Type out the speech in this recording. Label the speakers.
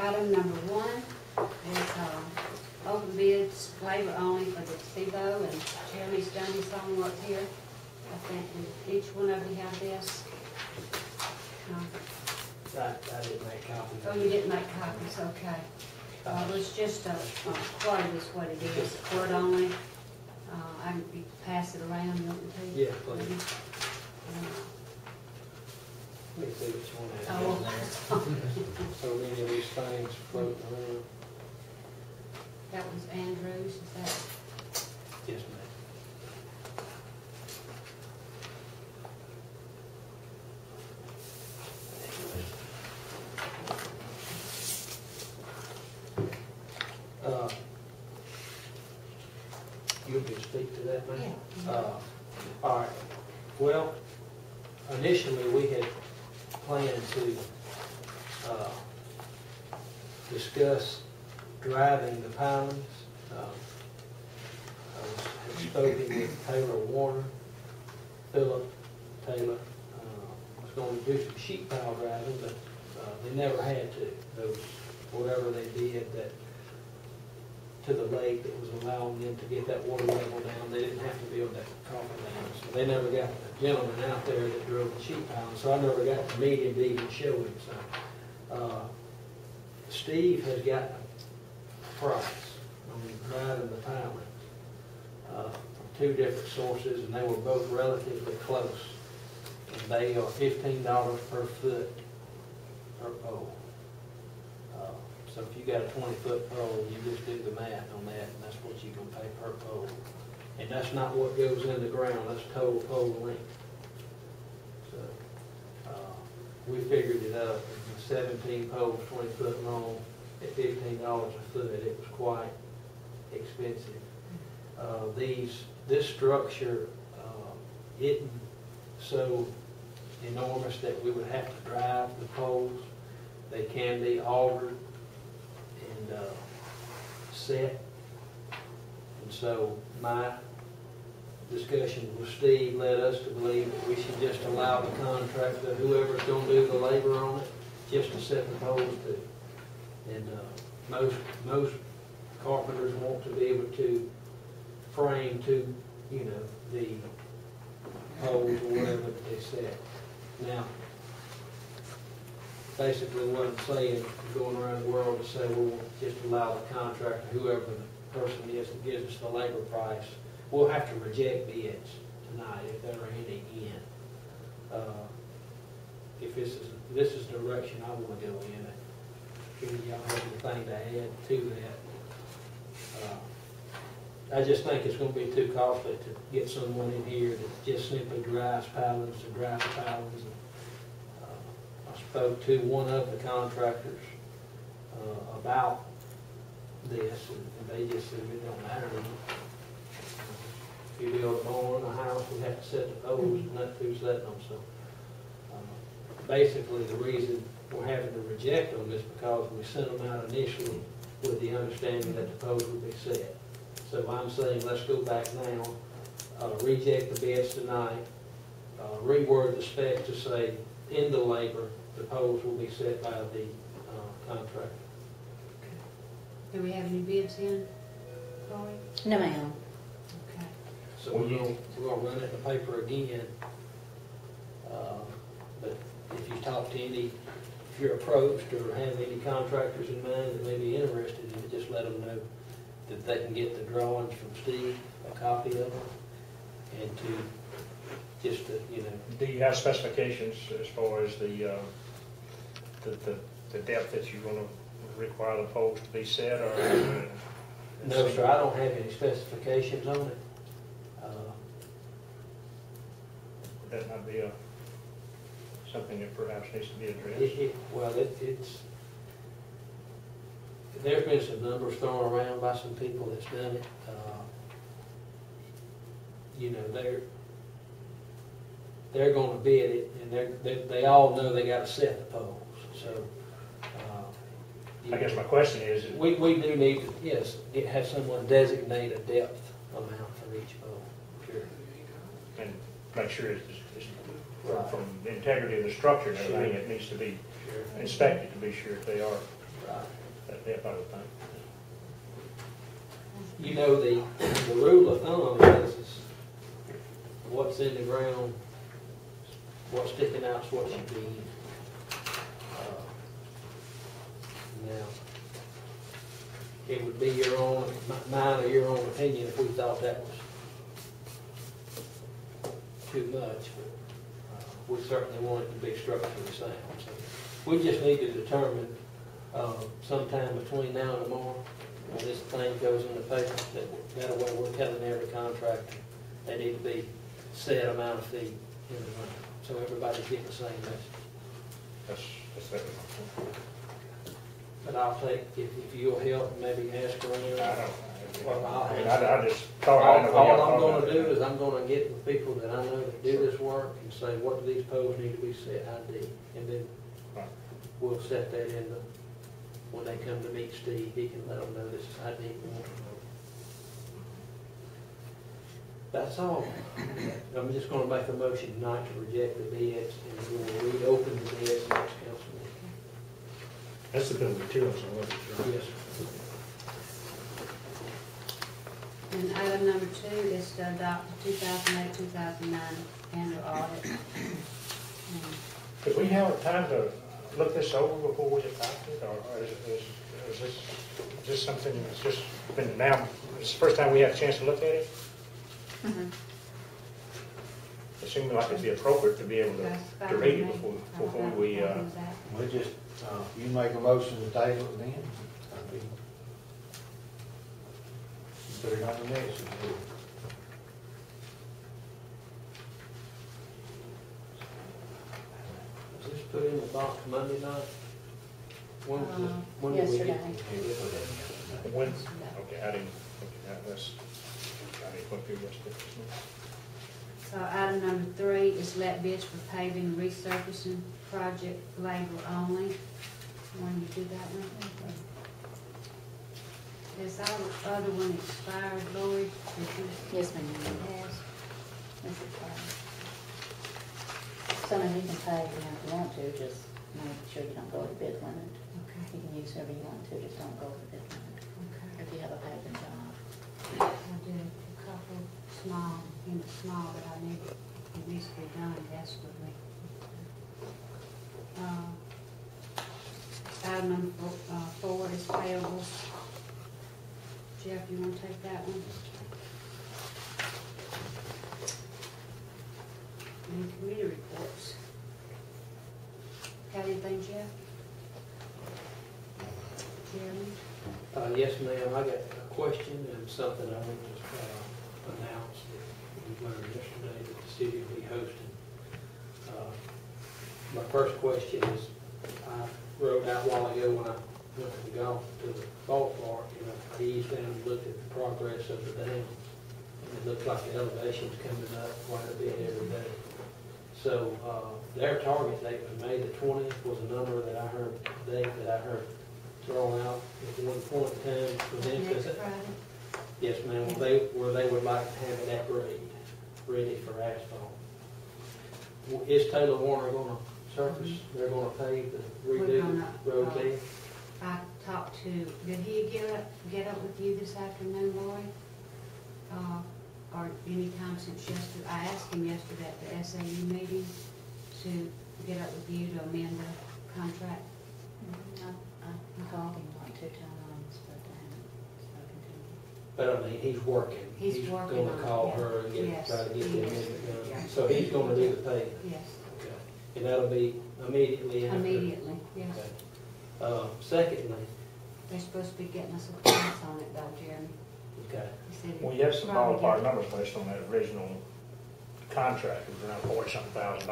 Speaker 1: Item number 1 is open bids, labor only for the gazebo, and Jeremy's done his own work here. I think each one of you have this.
Speaker 2: I didn't make copies.
Speaker 1: Oh, you didn't make copies, okay. It's just a quote is what it is, quote only. I can pass it around, you want me to?
Speaker 2: Yeah, please. Let me see which one I have. So many of these things floating around.
Speaker 1: That was Andrews, is that?
Speaker 2: Yes, ma'am. You can speak to that, ma'am?
Speaker 1: Yeah.
Speaker 2: All right. Well, initially we had planned to discuss driving the pilings. I had spoken with Taylor Warner, Philip Taylor. Was going to do some sheet pile driving, but they never had to. Those, whatever they did that to the lake that was allowing them to get that water level down, they didn't have to build that coffin dam. So they never got the gentleman out there that drove the sheet pile. So I never got to meet him to even show him. So Steve has got a price on driving the pilings from 2 different sources, and they were both relatively close. And they are $15 per foot per pole. So if you got a 20-foot pole, you just do the math on that, and that's what you're going to pay per pole. And that's not what goes in the ground, that's total pole length. So we figured it up. 17 poles, 20 foot long, at $15 a foot. It was quite expensive. This structure isn't so enormous that we would have to drive the poles. They can be altered and set. And so my discussion with Steve led us to believe that we should just allow the contractor, whoever's going to do the labor on it, just to set the poles to. And most carpenters want to be able to frame to, you know, the poles or whatever that they set. Now, basically what I'm saying is going around the world to say we'll just allow the contractor, whoever the person is that gives us the labor price, we'll have to reject bids tonight if there are any in. If this is the direction I want to go in, if y'all have anything to add to that. I just think it's going to be too costly to get someone in here that just simply drives pilings to drive the pilings. I spoke to one of the contractors about this, and they just said it don't matter to them. If you build a barn, a house, we have to set the poles, and that's who's setting them. So basically, the reason we're having to reject them is because we sent them out initially with the understanding that the poles would be set. So I'm saying let's go back now, reject the bids tonight, reword the spec to say in the labor, the poles will be set by the contractor.
Speaker 1: Do we have any bids in, Lori?
Speaker 3: No, ma'am.
Speaker 1: Okay.
Speaker 2: So we're going to run it in the paper again. But if you talk to any, if you're approached or have any contractors in mind that may be interested in it, just let them know that they can get the drawings from Steve, a copy of them, and to just to, you know.
Speaker 4: Do you have specifications as far as the depth that you're going to require the poles to be set, or?
Speaker 2: No, sir, I don't have any specifications on it.
Speaker 4: That might be something that perhaps needs to be addressed.
Speaker 2: There's been some numbers thrown around by some people that's done it. You know, they're going to bid it, and they all know they got to set the poles. So,
Speaker 4: I guess my question is,
Speaker 2: we do need to, yes, have someone designate a depth amount for each pole. Sure.
Speaker 4: and make sure it's from the integrity of the structure and everything, it needs to be inspected to be sure if they are That'd be about the thing.
Speaker 2: You know, the rule of thumb is what's in the ground, what's sticking out is what you feed. Now, it would be your own, mine or your own opinion if we thought that was too much, but we certainly want it to be structurally sound. So we just need to determine sometime between now and tomorrow, when this thing goes in the paper, that way we're telling every contractor they need to be set amount of feet in the ground, so everybody's getting the same message.
Speaker 4: That's everything.
Speaker 2: But I'll take, if you'll help, maybe ask around.
Speaker 4: I don't,
Speaker 2: Well,
Speaker 4: I mean, I just thought, I didn't know
Speaker 2: All
Speaker 4: y'all
Speaker 2: I'm
Speaker 4: thought
Speaker 2: gonna
Speaker 4: about
Speaker 2: do
Speaker 4: it.
Speaker 2: is I'm gonna get with people that I know that do this work and say, what do these poles need to be set ID? And then
Speaker 4: Right.
Speaker 2: we'll set that in the, when they come to meet Steve, he can let them know this is ID. That's all. I'm just gonna make a motion tonight to reject the bids and we'll reopen the bids next council meeting.
Speaker 3: That's the bill of materials, I wasn't sure.
Speaker 2: Yes,
Speaker 1: And item number 2 is to adopt the 2008-2009 annual audit. And
Speaker 4: Could we have time to look this over before we adopt it, or is this something that's just been now, it's the first time we had a chance to look at it? It seemed like it'd be appropriate to be able
Speaker 1: that's
Speaker 4: to
Speaker 1: fine
Speaker 4: read
Speaker 1: with
Speaker 4: it
Speaker 1: me.
Speaker 4: before
Speaker 1: I'm
Speaker 4: we,
Speaker 1: fine with that.
Speaker 3: We just, you make a motion to table it then? I'd be- Put it on the next.
Speaker 2: was this put in the box Monday night? When did we get?
Speaker 1: Yesterday.
Speaker 4: when, okay, I didn't, okay, that's, I didn't look through yesterday.
Speaker 1: So item number 3 is let bids for paving resurfacing project labor only. Want to do that one? Is our other one expired, Lori?
Speaker 5: Yes, ma'am.
Speaker 1: Yes.
Speaker 5: This is fine. So, I mean, you can pay if you want to, just make sure you don't go over the bid limit.
Speaker 1: Okay,
Speaker 5: You can use whoever you want to, just don't go over the bid limit
Speaker 1: okay.
Speaker 5: if you have a paving job.
Speaker 1: I did a couple small, that I need, it needs to be done desperately. Item number 4 is payables. Jeff, you want to take that one? And committee reports. Got anything, Jeff? Jeremy?
Speaker 2: Yes, ma'am, I got a question and something I want to announce that we learned yesterday that the city will be hosting. My first question is, I wrote out a while ago when I went to the golf, to the ballpark, and I eased down and looked at the progress of the dam. And it looks like the elevation's coming up quite a bit every day. So, their target date was May the 20th was a number that I heard, thrown out at one point in time. For them to-
Speaker 1: Next Friday?
Speaker 2: Yes, ma'am, where they would like to have it at grade, ready for asphalt. Is Taylor Warner gonna surface, they're gonna pave the
Speaker 1: We're
Speaker 2: redo
Speaker 1: gonna,
Speaker 2: road there?
Speaker 1: I talked to, did he get up with you this afternoon, Lori? Or anytime since yesterday? I asked him yesterday at the SAU meeting to get up with you to amend the contract.
Speaker 5: I called him like 2 times, but I haven't spoken to him.
Speaker 2: But I mean, he's working.
Speaker 1: He's working
Speaker 2: gonna
Speaker 1: on it,
Speaker 2: call
Speaker 1: yeah.
Speaker 2: her and
Speaker 1: Yes,
Speaker 2: try to get
Speaker 1: he
Speaker 2: the
Speaker 1: is.
Speaker 2: amendment
Speaker 1: Yeah.
Speaker 2: done. So he's gonna do the paving.
Speaker 1: Yes,
Speaker 2: Okay. And that'll be immediately after?
Speaker 1: immediately, yes.
Speaker 2: Okay. Secondly,
Speaker 1: They're supposed to be getting us a price on it though, Jeremy.
Speaker 2: okay,
Speaker 1: He said it
Speaker 4: Well, you have some
Speaker 1: probably
Speaker 4: ballpark numbers based on that original contract, it was around $40-something thousand.